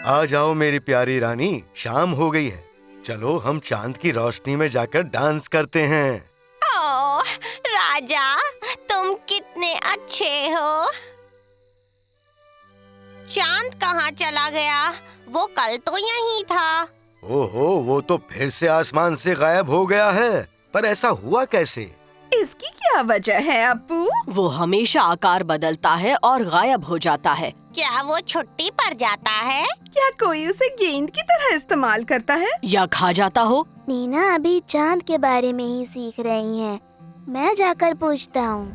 आ जाओ मेरी प्यारी रानी, शाम हो गई है। चलो हम चांद की रोशनी में जाकर डांस करते हैं। ओह, राजा, तुम कितने अच्छे हो। चांद कहाँ चला गया? वो कल तो यहीं था। ओहो, वो तो फिर से आसमान से गायब हो गया है। पर ऐसा हुआ कैसे? इसकी क्या वजह है अप्पू? वो हमेशा आकार बदलता है और गायब हो जाता है। क्या वो छुट्टी पर जाता है? क्या कोई उसे गेंद की तरह इस्तेमाल करता है? या खा जाता हो? नीना अभी चांद के बारे में ही सीख रही हैं। मैं जाकर पूछता हूँ।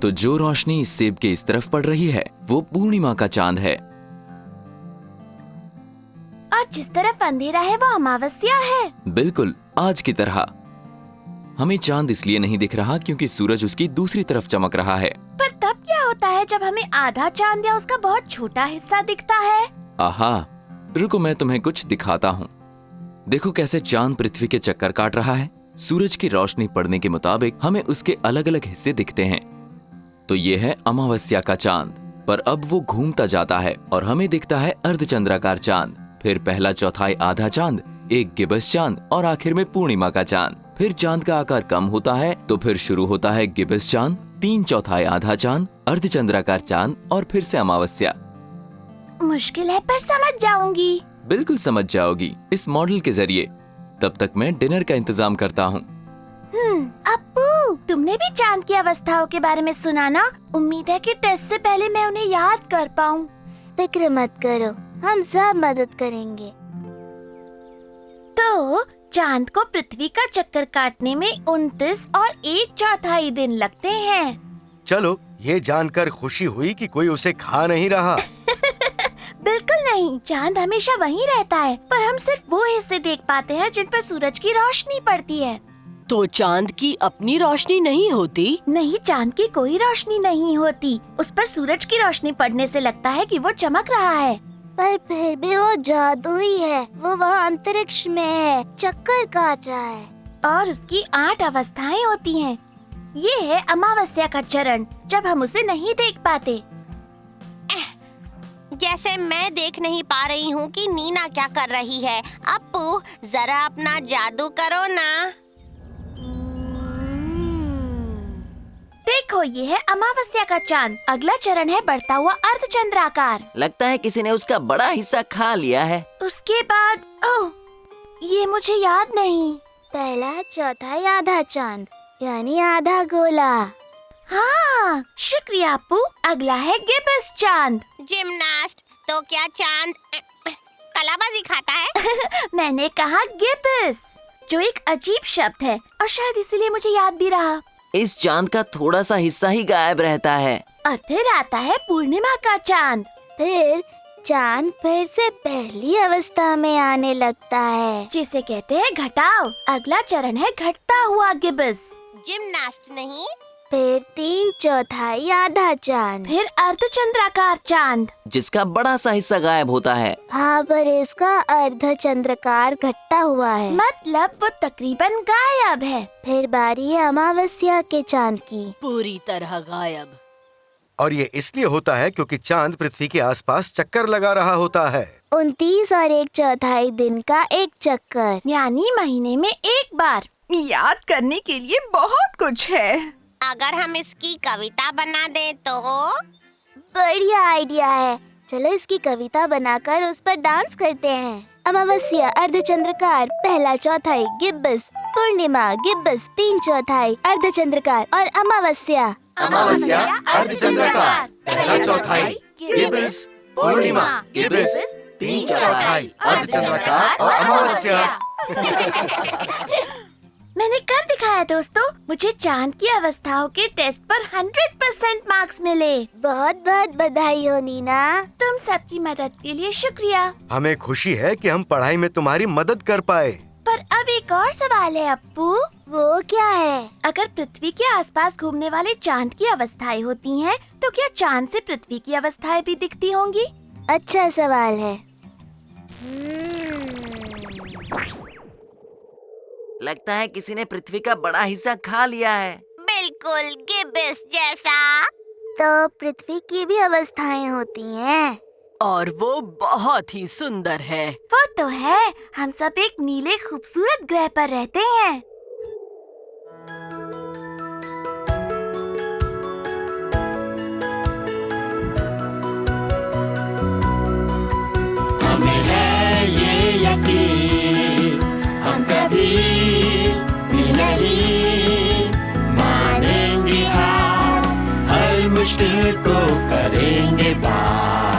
तो जो रोशनी इस सेब के इस तरफ पड़ रही है वो पूर्णिमा का चांद है। और जिस तरफ अंधेरा है वो अमावस्या है। बिल्कुल आज की तरह। हमें चांद इसलिए नहीं दिख रहा क्योंकि सूरज उसकी दूसरी तरफ चमक रहा है। पर तब क्या होता है जब हमें आधा चांद या उसका बहुत छोटा हिस्सा दिखता है? आहा, रुको मैं तुम्हें कुछ दिखाता हूँ। देखो कैसे चांद पृथ्वी के चक्कर काट रहा है। सूरज की रोशनी पड़ने के मुताबिक हमें उसके अलग अलग हिस्से दिखते हैं। तो ये है अमावस्या का चांद। पर अब वो घूमता जाता है और हमें दिखता है अर्धचंद्राकार चांद, फिर पहला चौथाई आधा चांद, एक गिबस चांद और आखिर में पूर्णिमा का चांद। फिर चांद का आकार कम होता है तो फिर शुरू होता है गिबस चांद, तीन चौथाई आधा चांद, अर्धचंद्राकार चांद और फिर से अमावस्या। मुश्किल है पर समझ जाऊंगी। बिल्कुल समझ जाओगी इस मॉडल के जरिए। तब तक मैं डिनर का इंतजाम करता हूँ। अप्पू, तुमने भी चांद की अवस्थाओं के बारे में सुना ना? उम्मीद है कि टेस्ट से पहले मैं उन्हें याद कर पाऊँ। फिक्र मत करो, हम सब मदद करेंगे। तो चांद को पृथ्वी का चक्कर काटने में 29 और 1/4 दिन लगते हैं। चलो ये जानकर खुशी हुई कि कोई उसे खा नहीं रहा। बिल्कुल नहीं, चांद हमेशा वहीं रहता है, पर हम सिर्फ वो हिस्से देख पाते हैं जिन पर सूरज की रोशनी पड़ती है। तो चांद की अपनी रोशनी नहीं होती? नहीं, चांद की कोई रोशनी नहीं होती। उस पर सूरज की रोशनी पड़ने से लगता है कि वो चमक रहा है। पर फिर भी वो जादू ही है। वो वहाँ अंतरिक्ष में है, चक्कर काट रहा है। और उसकी 8 अवस्थाएं होती हैं। ये है अमावस्या का चरण, जब हम उसे नहीं देख पाते। जैसे मैं देख नहीं पा रही हूँ कि नीना क्या कर रही है। अप्पू, जरा अपना जादू करो ना। देखो, ये है अमावस्या का चांद। अगला चरण है बढ़ता हुआ अर्धचंद्राकार। लगता है किसी ने उसका बड़ा हिस्सा खा लिया है। उसके बाद ओह, ये मुझे याद नहीं। पहला चौथाई आधा चांद, यानी आधा गोला। हाँ, शुक्रिया अप्पू। अगला है गिबस चांद। जिमनास्ट, तो क्या चांद कलाबाजी खाता है? मैंने कहा गिबस, जो एक अजीब शब्द है और शायद इसीलिए मुझे याद भी रहा। इस चांद का थोड़ा सा हिस्सा ही गायब रहता है। और फिर आता है पूर्णिमा का चांद। फिर चांद फिर से पहली अवस्था में आने लगता है, जिसे कहते हैं घटाव। अगला चरण है घटता हुआ गिबस। जिमनास्ट नहीं। फिर 3/4 आधा चांद। फिर अर्धचंद्राकार चांद, जिसका बड़ा सा हिस्सा गायब होता है। हाँ, पर इसका अर्धचंद्राकार घटता हुआ है, मतलब वो तकरीबन गायब है। फिर बारी है अमावस्या के चांद की। पूरी तरह गायब। और ये इसलिए होता है क्योंकि चांद पृथ्वी के आसपास चक्कर लगा रहा होता है। 29 और 1/4 दिन का एक चक्कर, यानी महीने में एक बार। याद करने के लिए बहुत कुछ है। अगर हम इसकी कविता बना दें तो? बढ़िया आइडिया है। चलो इसकी कविता बनाकर उस पर डांस करते हैं। अमावस्या, अर्धचंद्रकार, पहला चौथाई, गिब्बस, पूर्णिमा, गिब्बस, 3/4, अर्धचंद्रकार और अमावस्या। अमावस्या, अर्धचंद्राकार, पहला चौथाई, गिब्बस, पूर्णिमा, गिब्बस, 3/4, अर्धचंद्राकार और अमावस्या। मैंने कर दिखाया दोस्तों। मुझे चांद की अवस्थाओं के टेस्ट पर 100% मार्क्स मिले। बहुत बहुत बधाई हो नीना। तुम सबकी मदद के लिए शुक्रिया। हमें खुशी है कि हम पढ़ाई में तुम्हारी मदद कर पाए। पर अब एक और सवाल है अप्पू। वो क्या है? अगर पृथ्वी के आसपास घूमने वाले चांद की अवस्थाएं होती हैं, तो क्या चांद से पृथ्वी की अवस्थाएं भी दिखती होंगी? अच्छा सवाल है। लगता है किसी ने पृथ्वी का बड़ा हिस्सा खा लिया है। बिल्कुल गिब्बस जैसा। तो पृथ्वी की भी अवस्थाएं होती हैं। और वो बहुत ही सुंदर है। वो तो है, हम सब एक नीले खूबसूरत ग्रह पर रहते हैं। हमें है ये यकीन, हम कभी भी नहीं मानेंगे हार, हर मुश्किल को करेंगे पार।